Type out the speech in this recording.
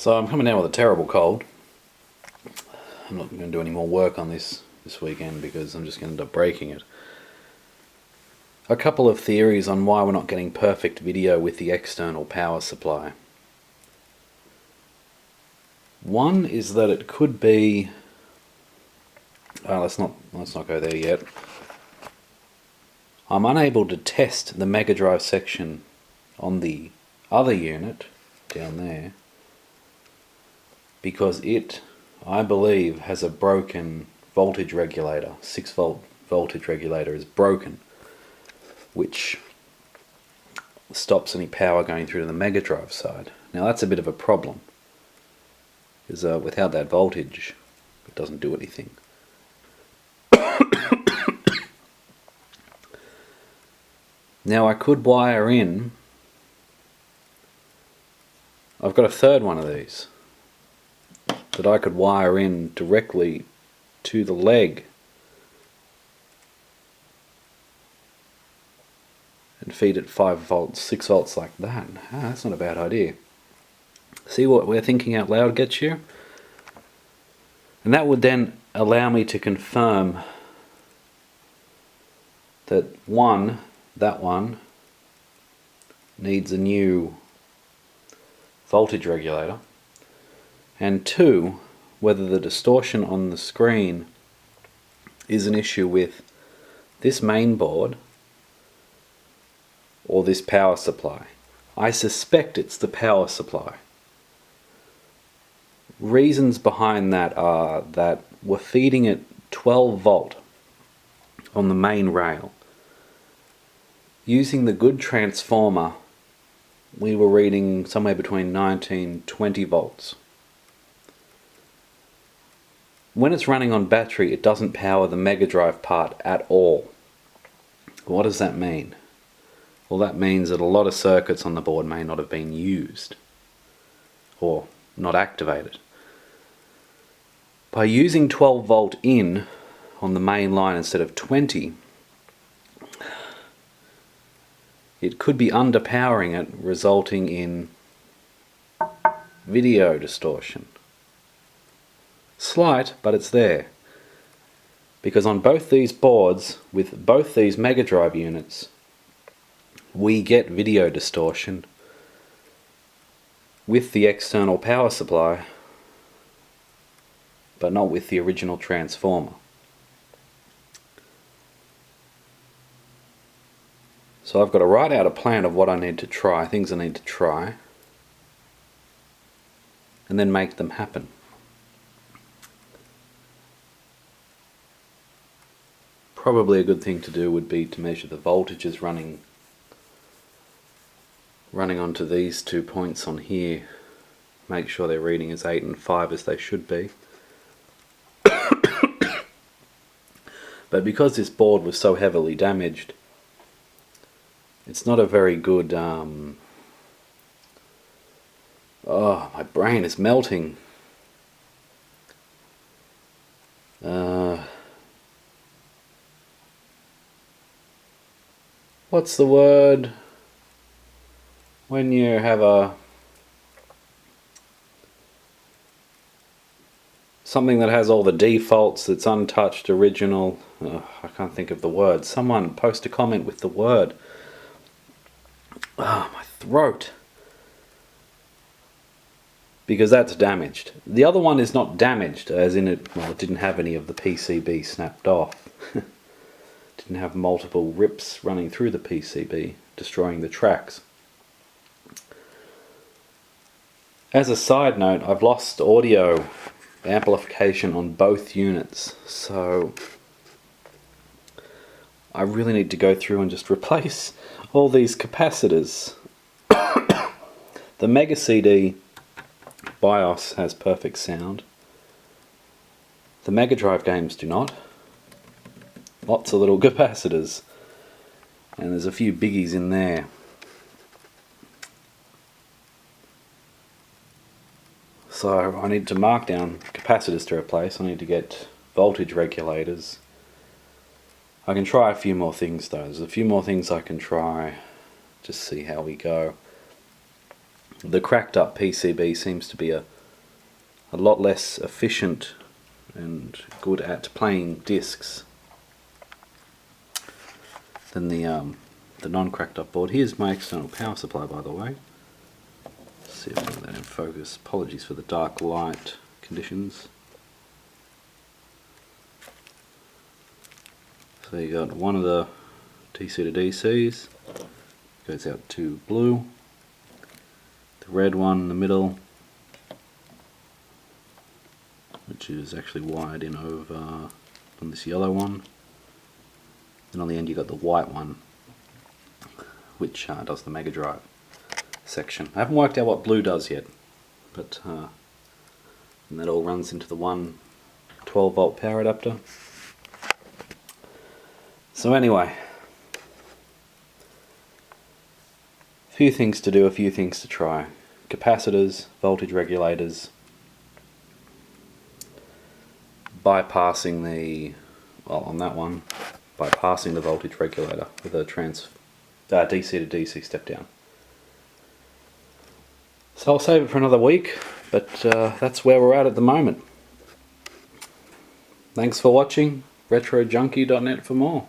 So I'm coming down with a terrible cold. I'm not going to do any more work on this weekend because I'm just going to end up breaking it. A couple of theories on why we're not getting perfect video with the external power supply. One is that it could be... let's not go there yet. I'm unable to test the Mega Drive section on the other unit down there because it, I believe, has a broken voltage regulator. 6-volt voltage regulator is broken, which stops any power going through to the Mega Drive side. Now that's a bit of a problem because without that voltage it doesn't do anything. Now I could wire in, I've got a third one of these that I could wire in directly to the leg and feed it 5 volts, 6 volts like that. That's not a bad idea. See what we're thinking out loud gets you? And that would then allow me to confirm that that one needs a new voltage regulator, and 2, whether the distortion on the screen is an issue with this main board or this power supply. I suspect it's the power supply. Reasons behind that are that we're feeding it 12 volt on the main rail. Using the good transformer, we were reading somewhere between 19 and 20 volts. When it's running on battery, it doesn't power the Mega Drive part at all. What does that mean? Well, that means that a lot of circuits on the board may not have been used or not activated. By using 12 volt in on the main line instead of 20, it could be underpowering it, resulting in video distortion. Slight, but it's there. Because on both these boards, with both these Mega Drive units, we get video distortion with the external power supply, but not with the original transformer. So I've got to write out a plan of what I need to try, things I need to try, and then make them happen. Probably a good thing to do would be to measure the voltages running onto these 2 points on here. Make sure they're reading as 8 and 5 as they should be. But because this board was so heavily damaged, it's not a very good... oh, my brain is melting. What's the word when you have something that has all the defaults, that's untouched, original? I can't think of the word. Someone post a comment with the word. My throat. Because that's damaged. The other one is not damaged, as in it didn't have any of the PCB snapped off. Didn't have multiple rips running through the PCB, destroying the tracks. As a side note, I've lost audio amplification on both units, so I really need to go through and just replace all these capacitors. The Mega CD BIOS has perfect sound. The Mega Drive games do not. Lots of little capacitors, and there's a few biggies in there. So I need to mark down capacitors to replace. I need to get voltage regulators. I can try a few more things though. There's a few more things I can try. Just see how we go. The cracked up PCB seems to be a a lot less efficient and good at playing discs than the non-cracked up board. Here's my external power supply, by the way. Let's see if I can get that in focus. Apologies for the dark light conditions. So you got one of the DC to DCs, goes out to blue, the red one in the middle, which is actually wired in over on this yellow one, and on the end you got the white one, which does the Mega Drive section. I haven't worked out what blue does yet, but and that all runs into the one 12-volt power adapter. So anyway, a few things to do, a few things to try. Capacitors, voltage regulators, bypassing the, well, on that one, bypassing the voltage regulator with a DC to DC step down. So I'll save it for another week, but that's where we're at the moment. Thanks for watching. RetroJunkie.net for more.